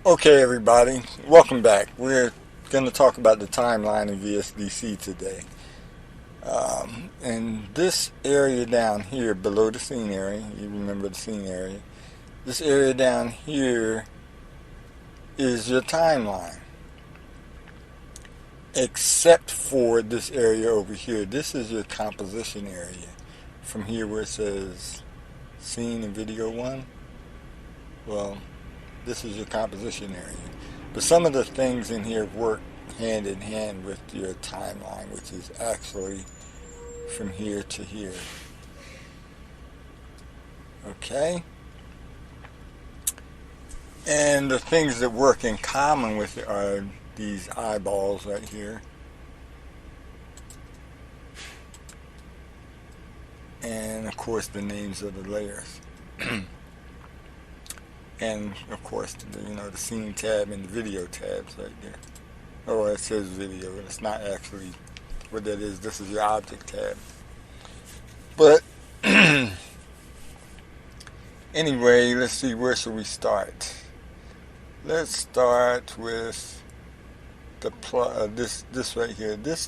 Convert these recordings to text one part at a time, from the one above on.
Okay, everybody, welcome back. We're going to talk about the timeline in Vsdc today. And this area down here below the scene area, you remember the scene area, this area down here is your timeline. Except for this area over here. This is your composition area. From here where it says scene and video 1, well, this is your composition area. But some of the things in here work hand in hand with your timeline, which is actually from here to here. Okay? And the things that work in common with it are these eyeballs right here. And of course the names of the layers. And of course, the scene tab and the video tabs right there. Oh, it says video, and it's not actually what that is. This is your object tab. But anyway, let's see, where should we start? Let's start with the this right here. This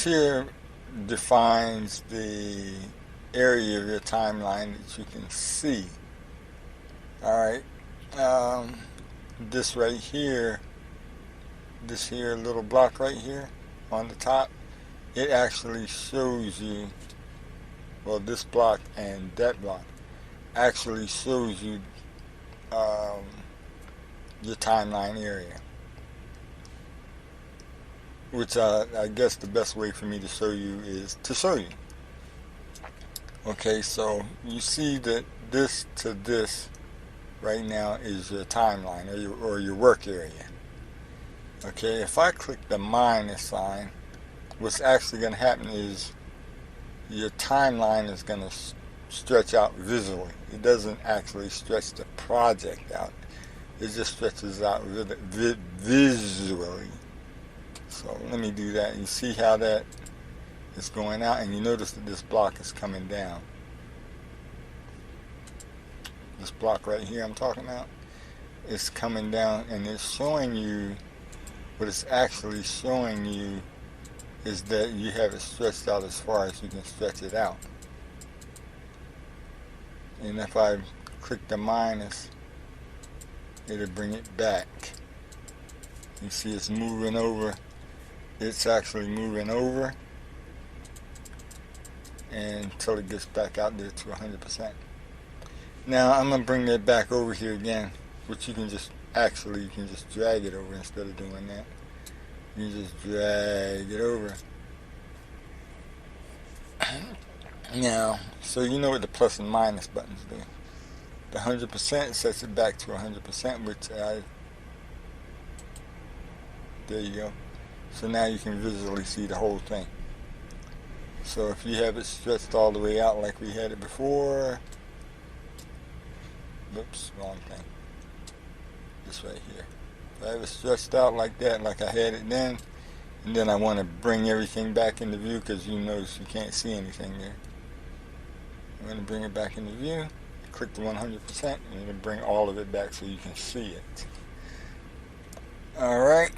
here defines the area of your timeline that you can see. Alright, this right here, this here little block right here on the top, it actually shows you, well, this block and that block actually shows you your timeline area, which I guess the best way for me to show you is to show you. Okay, so you see that this to this right now is your timeline or your work area. Okay, if I click the minus sign, what's actually going to happen is your timeline is going to stretch out visually. It doesn't actually stretch the project out. It just stretches out visually. So let me do that. You see how that is going out, and you notice that this block is coming down. This block right here I'm talking about is coming down, and it's showing you, what it's actually showing you is that you have it stretched out as far as you can stretch it out. And if I click the minus, it'll bring it back. You see it's moving over. It's actually moving over until it gets back out there to 100%. Now I'm going to bring that back over here again, which you can just drag it over instead of doing that. You can just drag it over. Now, so you know what the plus and minus buttons do. The 100% sets it back to 100%, which there you go. So now you can visually see the whole thing. So if you have it stretched all the way out like we had it before, oops, wrong thing. This right here. If I have it stretched out like that, like I had it then, and then I want to bring everything back into view, because you notice you can't see anything there. I'm going to bring it back into view, click the 100%, and it'll bring all of it back so you can see it. Alright.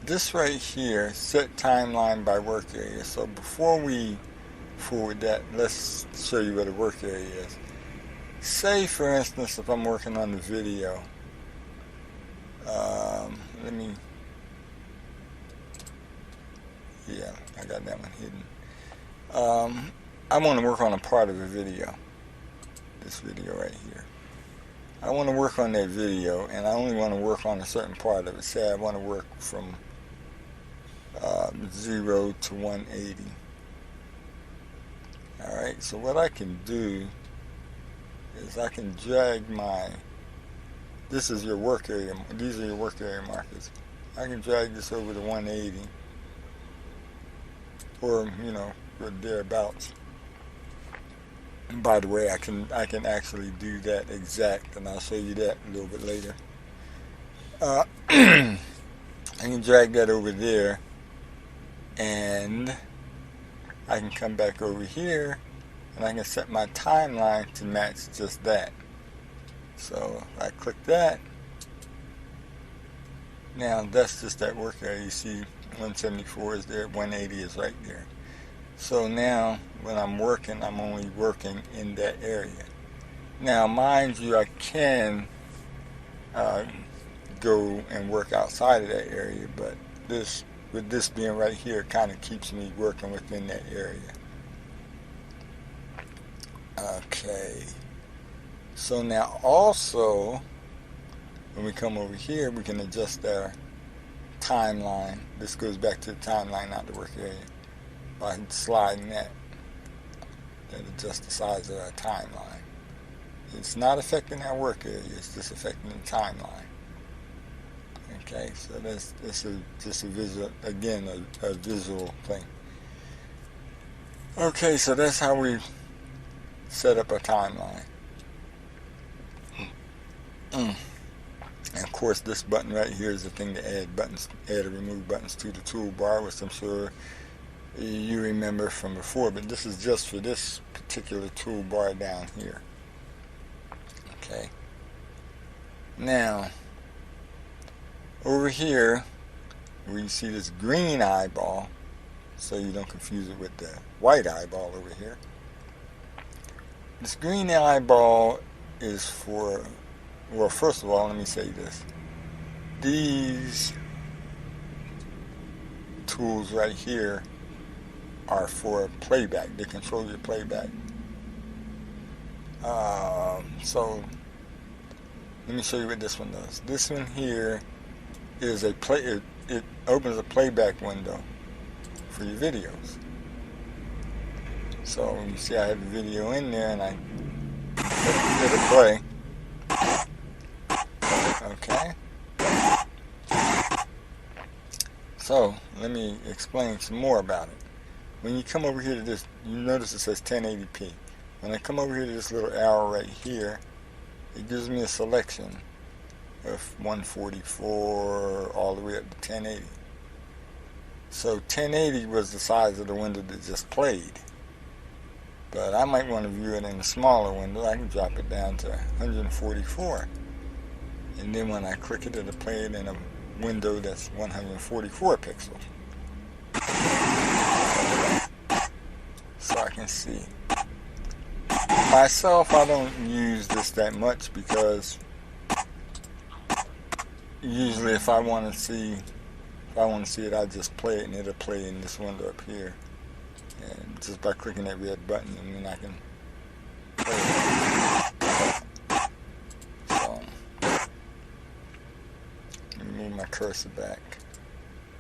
This right here, set timeline by work area. So before we forward that, let's show you what a work area is. Say, for instance, if I'm working on the video, yeah, I got that one hidden. I want to work on a part of a video, this video right here. I want to work on that video, and I only want to work on a certain part of it. Say I want to work from 0 to 180. Alright, so what I can do is I can drag this is your work area, these are your work area markers. I can drag this over to 180, or, you know, thereabouts. And by the way, I can actually do that exact, and I'll show you that a little bit later. I can drag that over there, and I can come back over here, and I can set my timeline to match just that. So if I click that, now that's just that work area. You see 174 is there, 180 is right there. So now when I'm working, I'm only working in that area. Now mind you, I can go and work outside of that area, but with this being right here, it kind of keeps me working within that area. Okay, so now also when we come over here, we can adjust our timeline. This goes back to the timeline, not the work area, by sliding that adjust the size of our timeline. It's not affecting our work area, it's just affecting the timeline. Okay, so that's just a visual, again, a visual thing. Okay, so that's how we set up a timeline. And of course, this button right here is the thing to add and remove buttons to the toolbar, which I'm sure you remember from before, but this is just for this particular toolbar down here. Okay. Now, over here, where you see this green eyeball, so you don't confuse it with the white eyeball over here. This green eyeball is for, well, first of all, let me say this. These tools right here are for playback. They control your playback. So let me show you what this one does. This one here is a it opens a playback window for your videos. So you see I have a video in there, and I hit a play. Okay. So let me explain some more about it. When you come over here to this, you notice it says 1080p. When I come over here to this little arrow right here, it gives me a selection of 144 all the way up to 1080. So 1080 was the size of the window that just played. But I might want to view it in a smaller window. I can drop it down to 144. And then when I click it, it'll play it in a window that's 144 pixels. So I can see. Myself, I don't use this that much because usually if I want to see it, I just play it, and it'll play in this window up here. And just by clicking that red button, and then I can play it. So let me move my cursor back.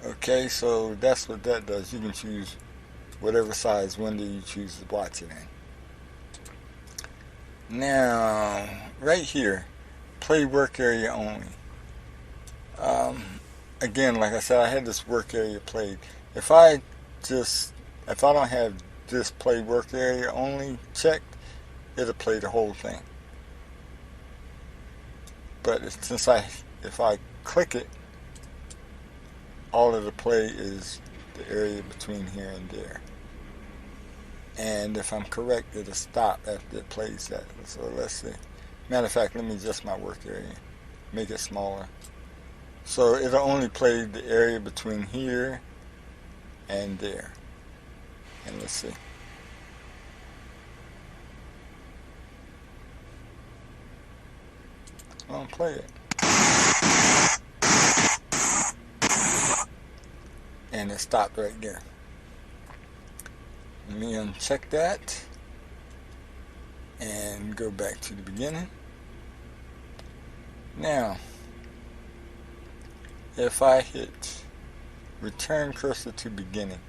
Okay, so that's what that does. You can choose whatever size window you choose to watch it in. Now, right here, play work area only. Again, like I said, I had this work area played. If I don't have this play work area only checked, it'll play the whole thing. But if I click it, all of the play is the area between here and there. And if I'm correct, it'll stop after it plays that. So let's see. Matter of fact, let me adjust my work area, make it smaller. So it'll only play the area between here and there. And let's see. I'll play it. And it stopped right there. Let me uncheck that and go back to the beginning. Now, if I hit return cursor to beginning,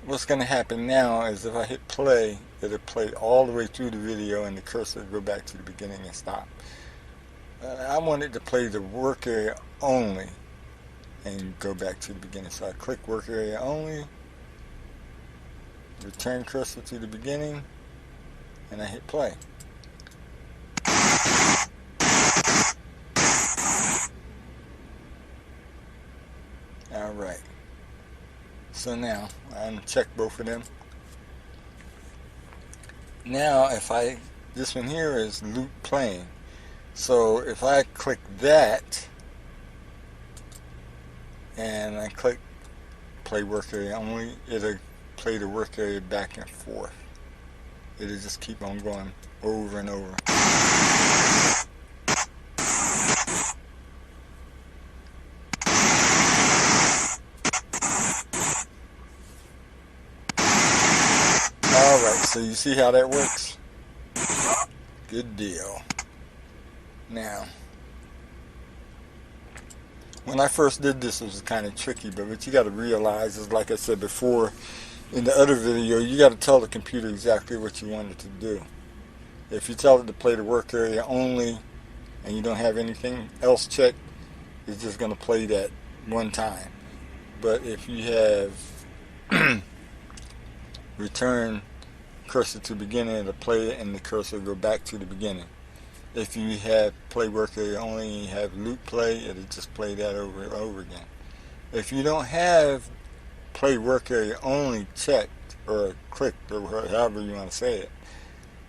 what's going to happen now is if I hit play, it'll play all the way through the video and the cursor will go back to the beginning and stop. I want it to play the work area only and go back to the beginning. So I click work area only, return cursor to the beginning, and I hit play. Alright. So now, I'm check both of them. Now this one here is loop playing. So if I click that, and I click play work area only, it'll play the work area back and forth. It'll just keep on going over and over. Alright, so you see how that works? Good deal. Now, when I first did this, it was kind of tricky, but what you got to realize is, like I said before in the other video, you got to tell the computer exactly what you want it to do. If you tell it to play the work area only and you don't have anything else checked, it's just going to play that one time. But if you have return cursor to beginning, it'll play it and the cursor will go back to the beginning. If you have play work area only and you have loop play, it'll just play that over and over again. If you don't have play work area only checked or clicked or however you want to say it,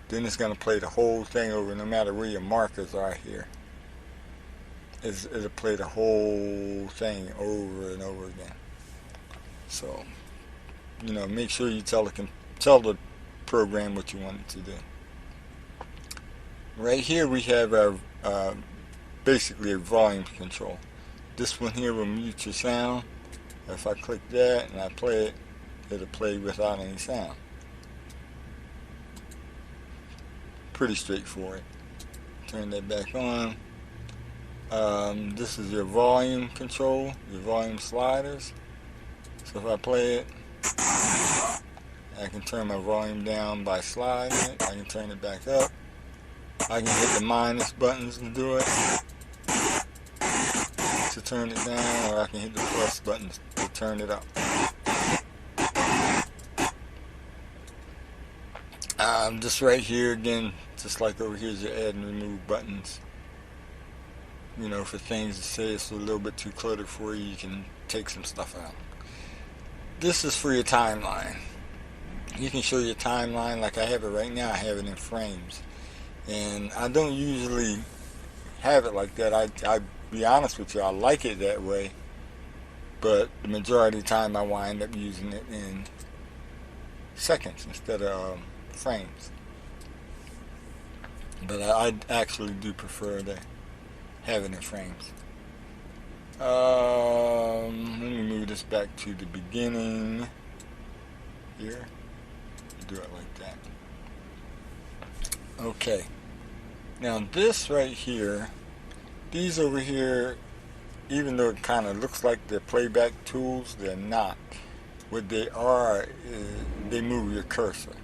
then it's going to play the whole thing over no matter where your markers are here. It'll play the whole thing over and over again. So, you know, make sure you tell the program what you want it to do. Right here we have our basically a volume control. This one here will mute your sound. If I click that and I play it, it'll play without any sound. Pretty straightforward. Turn that back on. This is your volume control, your volume sliders. So if I play it, I can turn my volume down by sliding it. I can turn it back up. I can hit the minus buttons to do it, to turn it down, or I can hit the plus buttons to turn it up. Just right here again, just like over here is your add and remove buttons. You know, for things to say it's a little bit too cluttered for you, you can take some stuff out. This is for your timeline. You can show your timeline like I have it right now. I have it in frames. And I don't usually have it like that. I'll be honest with you, I like it that way. But the majority of the time I wind up using it in seconds instead of frames. But I actually do prefer to have it in frames. Let me move this back to the beginning here. Do it like that. Okay. Now this right here, these over here, even though it kind of looks like they're playback tools, they're not. What they are is they move your cursor.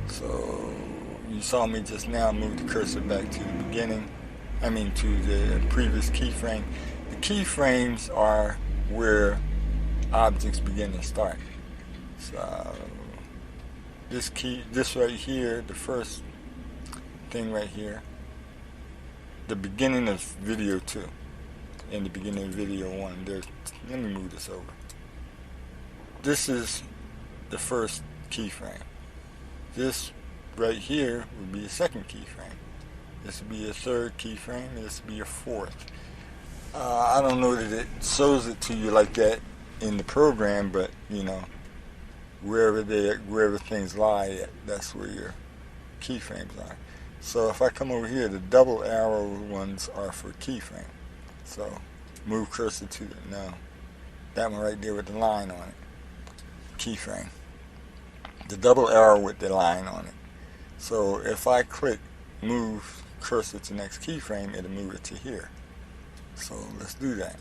So you saw me just now move the cursor back to the beginning. To the previous keyframe. The keyframes are where objects begin and start. So this right here, the first thing right here, the beginning of video 2 and the beginning of video 1. Let me move this over. This is the first keyframe. This right here would be a second keyframe. This would be a third keyframe, and this would be a fourth. I don't know that it shows it to you like that in the program, but you know, wherever things lie, that's where your keyframes are. So if I come over here, the double arrow ones are for keyframe. So move cursor to that one right there with the line on it. Keyframe. The double arrow with the line on it. So if I click move cursor to next keyframe, it'll move it to here. So let's do that.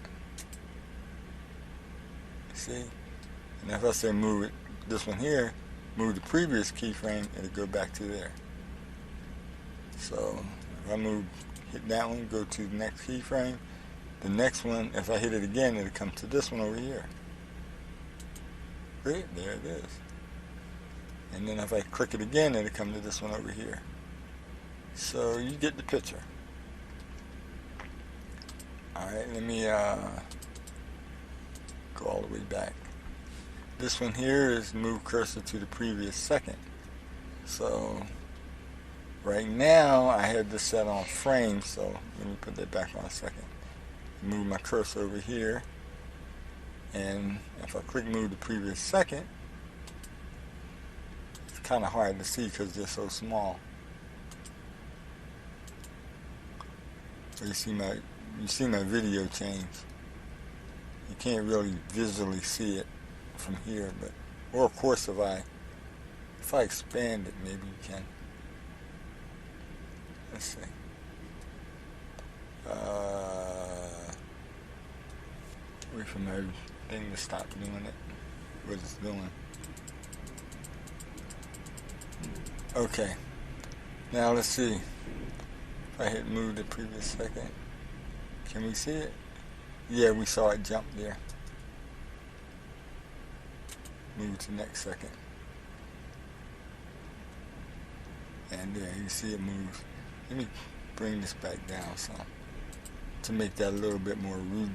See? And if I say move it, this one here, move the previous keyframe, it'll go back to there. So if I hit that one, go to the next keyframe, the next one, if I hit it again, it'll come to this one over here. Great, there it is. And then if I click it again, it'll come to this one over here. So you get the picture. Alright, let me go all the way back. This one here is move cursor to the previous second. So right now I have this set on frame, so let me put that back on a second. Move my cursor over here, and if I click move the previous second, it's kind of hard to see because they're so small. So you see my video change. You can't really visually see it from here, but or of course if I expand it, maybe you can. Let's see. Wait for my thing to stop doing it. What it's doing. Okay. Now let's see. If I hit move the previous second, can we see it? Yeah, we saw it jump there. Move to next second. And there, you see it moves. Let me bring this back down some to make that a little bit more rude,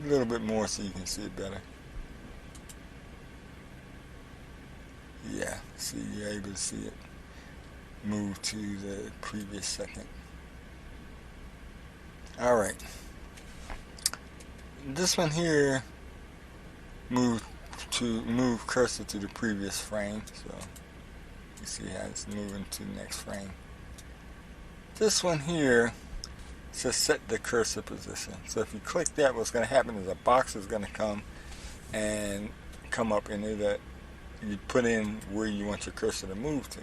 a little bit more so you can see it better. Yeah, see, you're able to see it move to the previous second. Alright. This one here move cursor to the previous frame, so you see how it's moving to the next frame. This one here says set the cursor position. So if you click that, what's going to happen is a box is going to come up in it that you put in where you want your cursor to move to.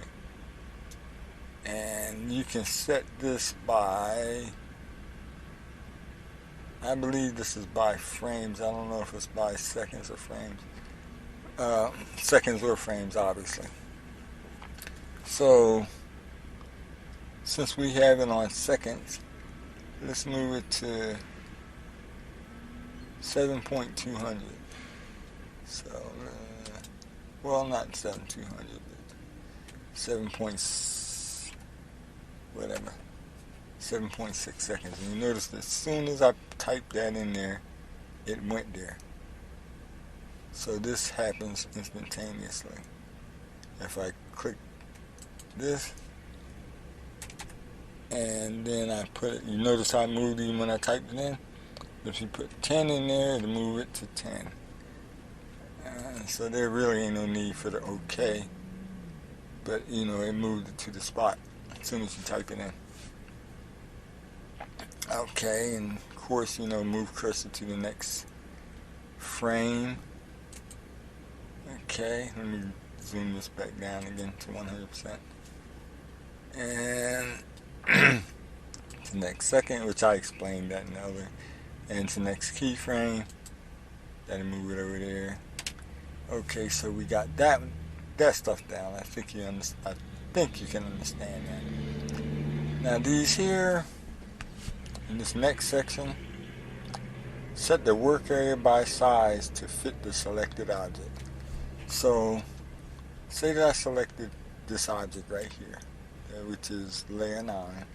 And you can set this by, I believe this is by frames. I don't know if it's by seconds or frames. Seconds or frames, obviously. So since we have it on seconds, let's move it to 7.200. So, well, not 7.200, but 7.6 seconds. And you notice that as soon as I typed that in there, it went there. So this happens instantaneously. If I click this, and then I put it, you notice how I moved even when I typed it in? If you put 10 in there, it'll move it to 10. So there really ain't no need for the OK. But, you know, it moved it to the spot as soon as you type it in. Okay, and of course, you know, move cursor to the next frame. Okay, let me zoom this back down again to 100%. And to next second, which I explained that in the other, and to next keyframe, that'll move it over there. Okay, so we got that stuff down. I think you can understand that. Now these here, in this next section, set the work area by size to fit the selected object. So, say that I selected this object right here, which is layer 9,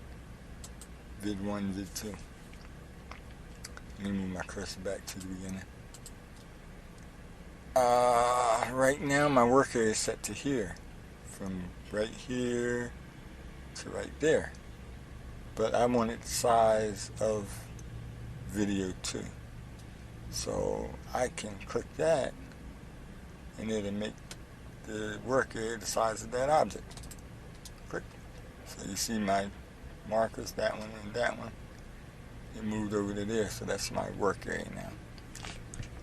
vid 1, vid 2. Let me move my cursor back to the beginning. Right now my work area is set to here, from right here to right there. But I wanted the size of video 2. So I can click that, and it'll make the work area the size of that object. Click. So you see my markers, that one and that one. It moved over to there, so that's my work area now.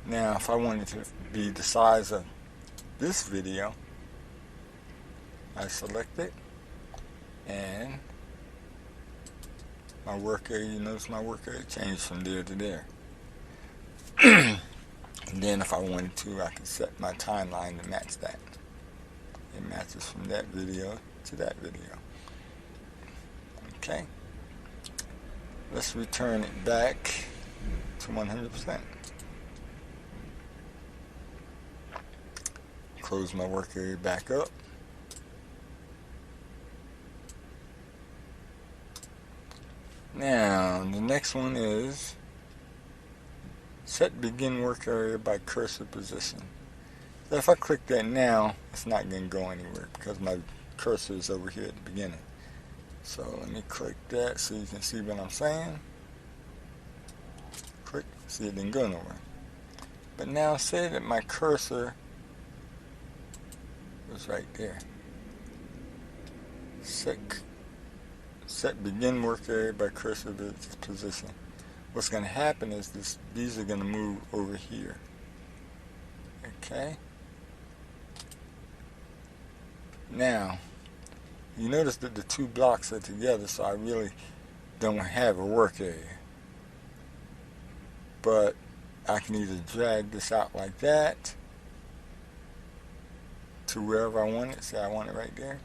Now, if I wanted to be the size of this video, I select it, and my work area. You notice my work area changed from there to there. And then if I wanted to, I could set my timeline to match that. It matches from that video to that video. Okay. Let's return it back to 100%. Close my work area back up. Now, the next one is set begin work area by cursor position. So if I click that now, it's not going to go anywhere because my cursor is over here at the beginning. So let me click that so you can see what I'm saying. Click, see it didn't go nowhere. But now say that my cursor was right there. Set begin work area by cursor position. What's going to happen is these are going to move over here. Okay. Now, you notice that the two blocks are together, so I really don't have a work area. But I can either drag this out like that to wherever I want it. Say I want it right there.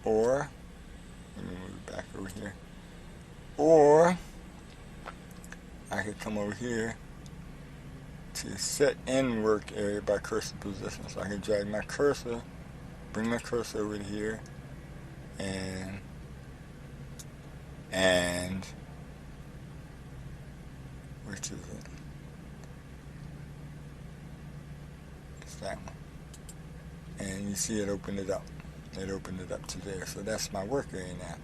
Or, let me move it back over here. Or, I could come over here to set end work area by cursor position. So I can drag my cursor, bring my cursor over here, and which is it? It's that one. And you see it opened it up. It opened it up to there. So that's my work area now.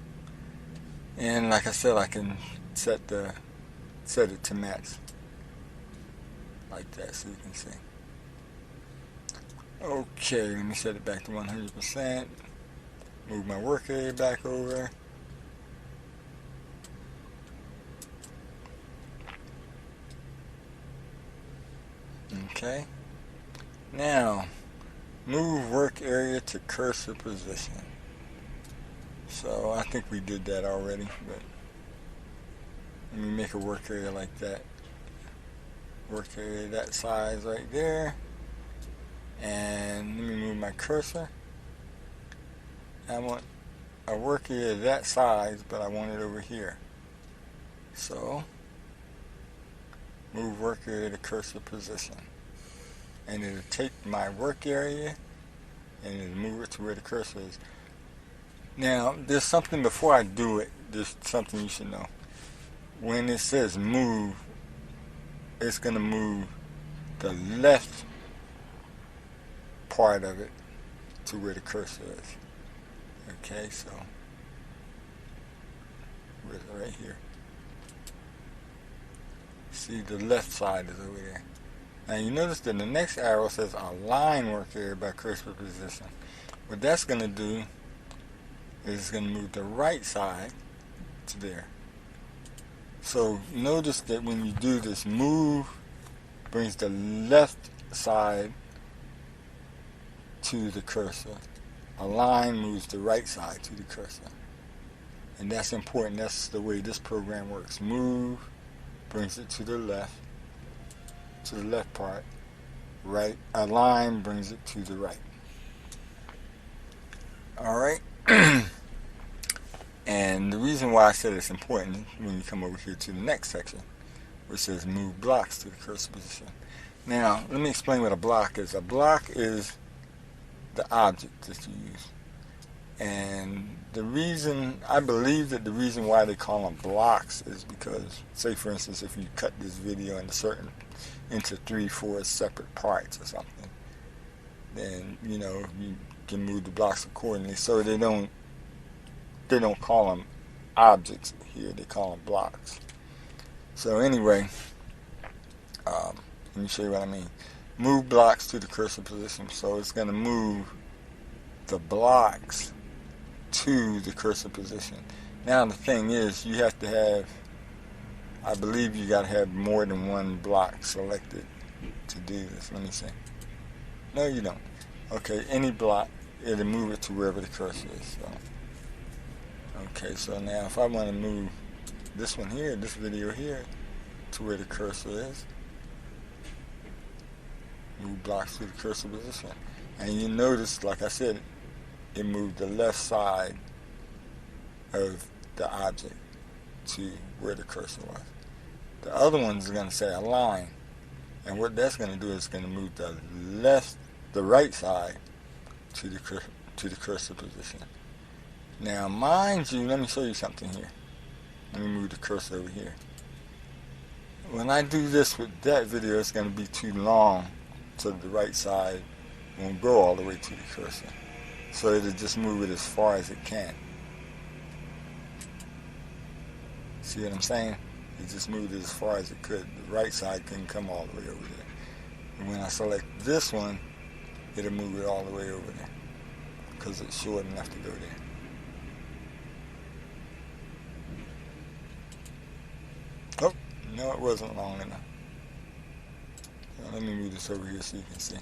And like I said, I can set it to match like that so you can see. Okay, let me set it back to 100%. Move my work area back over. Okay. Now, move work area to cursor position. So I think we did that already, but let me make a work area like that. Work area that size right there. And let me move my cursor. I want a work area that size, but I want it over here. So, move work area to cursor position. And it'll take my work area and it'll move it to where the cursor is. Now, there's something before I do it, there's something you should know. When it says move, it's going to move the left part of it to where the cursor is. Okay, so where's it? Right here. See, the left side is over there. Now you notice that the next arrow says align work area by cursor position. What that's going to do is it's going to move the right side to there. So notice that when you do this, move brings the left side to the cursor. Align moves the right side to the cursor. And that's important. That's the way this program works. Move brings it to the left part. Right. Align brings it to the right. Alright. And the reason why I said it's important when you come over here to the next section, which says move blocks to the cursor position. Now, let me explain what a block is. A block is the object that you use. And the reason, I believe that the reason why they call them blocks is because, say for instance, if you cut this video into 3-4 separate parts or something, then, you know, you can move the blocks accordingly. So they don't call them objects here, they call them blocks. So anyway, let me show you what I mean. Move blocks to the cursor position. So it's going to move the blocks to the cursor position. Now the thing is, you have to have, I believe you got to have more than one block selected to do this. Let me see. No, you don't. Okay, any block, it'll move it to wherever the cursor is. So Okay, so now if I want to move this one here, this video here, to where the cursor is, move blocks to the cursor position. And you notice, like I said, it moved the left side of the object to where the cursor was. The other one's going to say align, and what that's going to do is going to move the right side to the cursor position. Now, mind you, let me show you something here. Let me move the cursor over here. When I do this with that video, it's going to be too long, so the right side won't go all the way to the cursor. So it'll just move it as far as it can. See what I'm saying? It just moved it as far as it could. The right side couldn't come all the way over there. And when I select this one, it'll move it all the way over there, because it's short enough to go there. Oh, no, it wasn't long enough. Now, let me move this over here so you can see.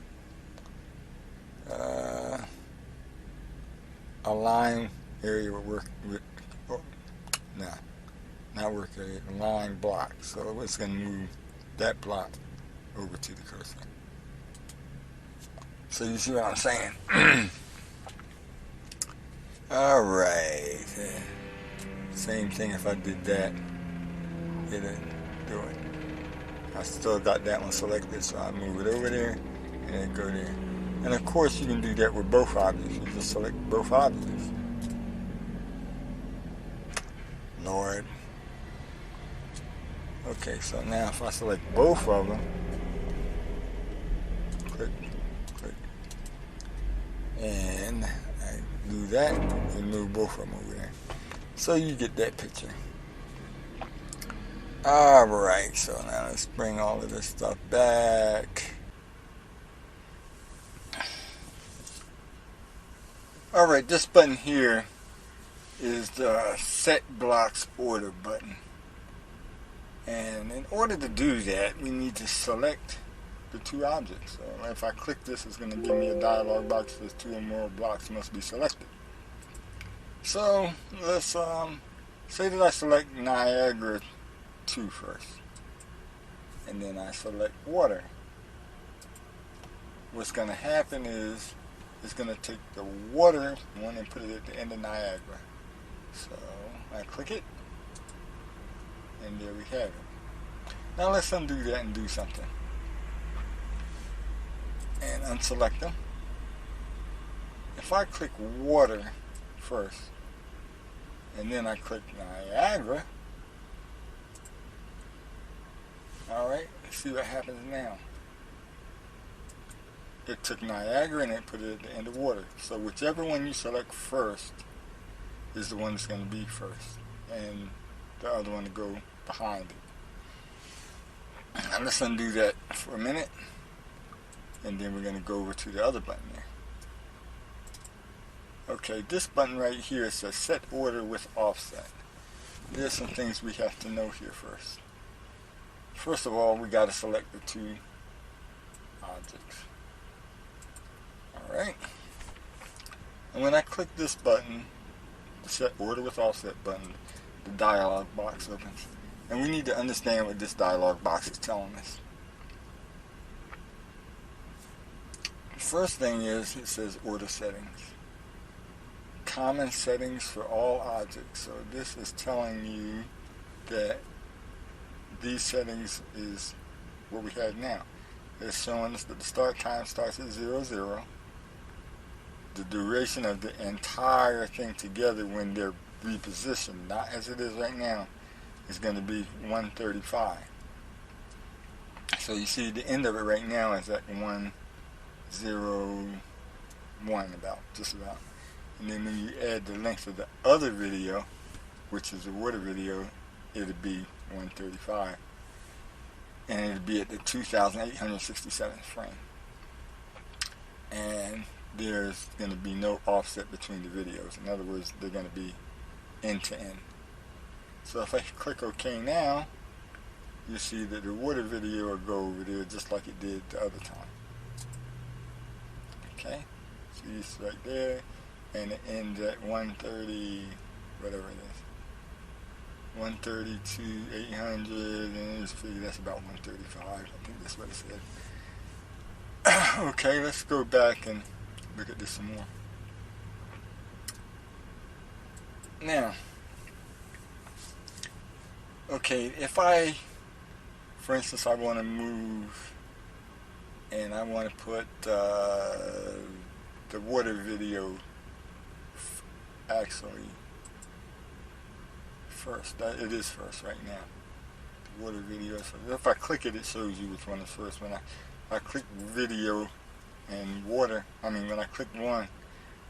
Align area with work with, oh, no, not work area, align block. So it's going to move that block over to the cursor. So you see what I'm saying? Alright. Same thing if I did that. It'll do it. I still got that one selected, so I move it over there and then go there. And of course you can do that with both objects. You just select both objects. Lord. Okay, so now if I select both of them, click, and I do that and move both of them over there. So you get that picture. Alright, so now let's bring all of this stuff back. Alright, this button here is the Set Blocks Order button. And in order to do that, we need to select the two objects. So if I click this, it's going to give me a dialog box that says two or more blocks must be selected. So let's say that I select Niagara 2 first, and then I select water. What's going to happen is it's going to take the water one and put it at the end of Niagara. So I click it, and there we have it. Now let's undo that and do something. And unselect them. If I click water first, and then I click Niagara, alright, let's see what happens now. It took Niagara and it put it at the end of water. So whichever one you select first is the one that's going to be first, and the other one to go behind it. Now let's undo that for a minute, and then we're going to go over to the other button there. Okay, this button right here says Set Order with Offset. There's some things we have to know here first. First of all, we got to select the two objects. Alright. And when I click this button, the Set Order with Offset button, the dialog box opens. And we need to understand what this dialog box is telling us. The first thing is, it says Order Settings. Common settings for all objects. So this is telling you that these settings is what we have now. It's showing us that the start time starts at 00. The duration of the entire thing together when they're repositioned, not as it is right now, is going to be 135. So you see the end of it right now is at 101 just about. And then when you add the length of the other video, which is the water video, it'll be 135. And it'll be at the 2867th frame. And there's going to be no offset between the videos. In other words, they're going to be end to end. So if I click OK now, you see that the water video will go over there just like it did the other time. Okay, so it's right there, and it ends at 135. whatever it is. 132, 800, and just figure that's about 135. I think that's what it said. Okay, let's go back and look at this some more. Now, okay, if I, for instance, I want to move and I want to put the water video actually first. It is first right now. The water video. So if I click it, it shows you which one is first. When I click video and water, when I click one,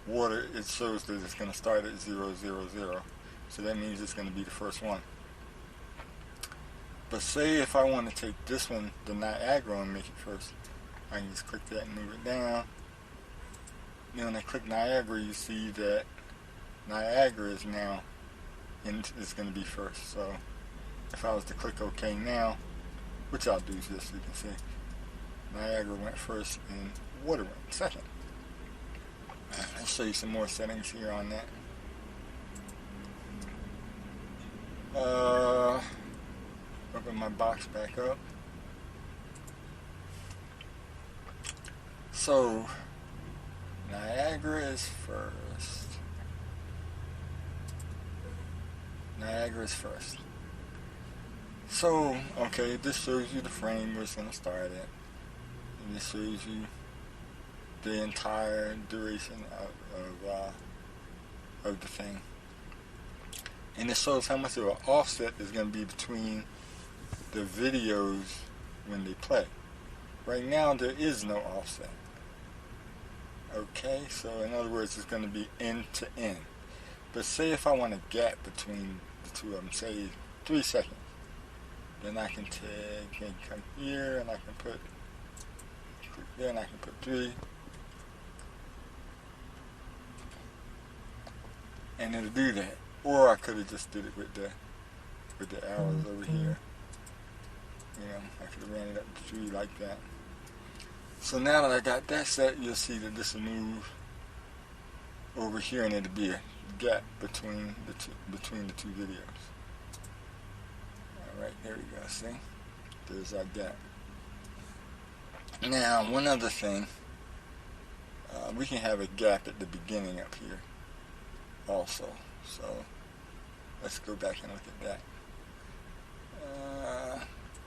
water, it shows that it's going to start at 000. So that means it's going to be the first one. But say if I want to take this one, the Niagara, and make it first, I can just click that and move it down. Then when I click Niagara, you see that Niagara is now, and it's going to be first. So if I was to click OK now, which I'll do just so you can see, Niagara went first and water went second. I'll show you some more settings here on that. Open my box back up. So Niagara is first. Niagara is first. So, okay, this shows you the frame where it's going to start at. And this shows you the entire duration of the thing. And it shows how much of an offset is going to be between the videos when they play. Right now there is no offset. Okay, so in other words it's going to be end to end. But say if I want a gap between the two of them, say 3 seconds, then I can come here and I can put, click there and I can put 3. And it'll do that. Or I could have just did it with the arrows over here. You know, I could have ran it up to 3 like that. So now that I got that set, you'll see that this will move over here and it'll be a gap between the two videos. Alright, there we go, see? There's our gap. Now, one other thing, we can have a gap at the beginning up here also. So let's go back and look at that.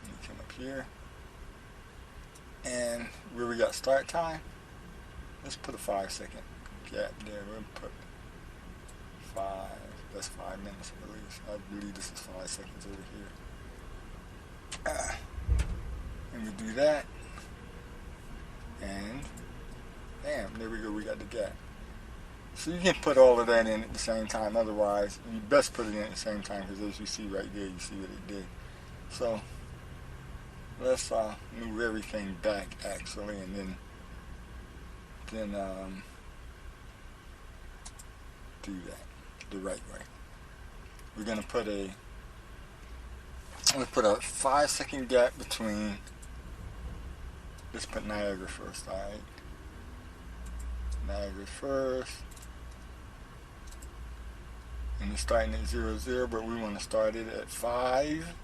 Let me come up here, and where we got start time, let's put a 5-second gap there. We'll put 5. That's 5 minutes, I believe. I believe this is 5 seconds over here. And we do that, and bam, there we go. We got the gap. So you can put all of that in at the same time. Otherwise, you best put it in at the same time, because as you see right there, you see what it did. So let's move everything back actually, and then do that the right way. We're gonna put a 5-second gap between. Let's put Niagara first. All right, Niagara first. And it's starting at 0, but we want to start it at 5.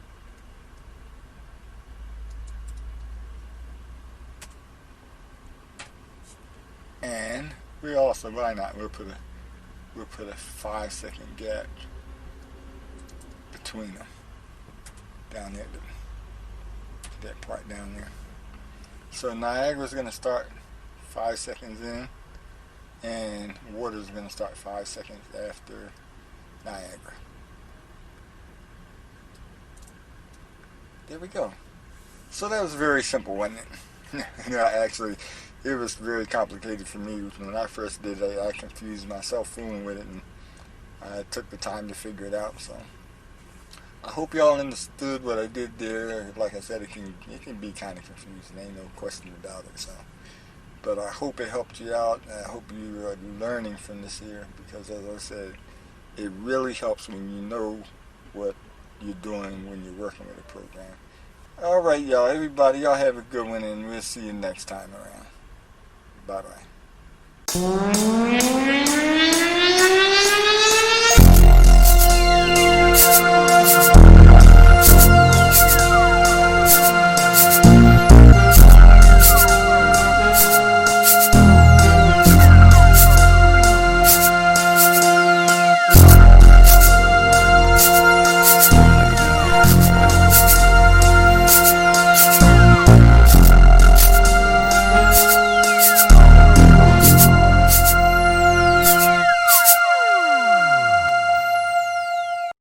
And we also, why not? We'll put a 5-second gap between them down there, that part down there. So Niagara's going to start 5 seconds in, and water's going to start 5 seconds after Niagara. There we go. So that was very simple, wasn't it? Actually, it was very complicated for me. When I first did it, I confused myself fooling with it, and I took the time to figure it out. So I hope y'all understood what I did there. Like I said, it can be kind of confusing. Ain't no question about it. So, but I hope it helped you out. I hope you are learning from this here, because as I said, it really helps when you know what you're doing when you're working with a program. Alright, y'all. Everybody, y'all have a good one, and we'll see you next time around. Bye-bye.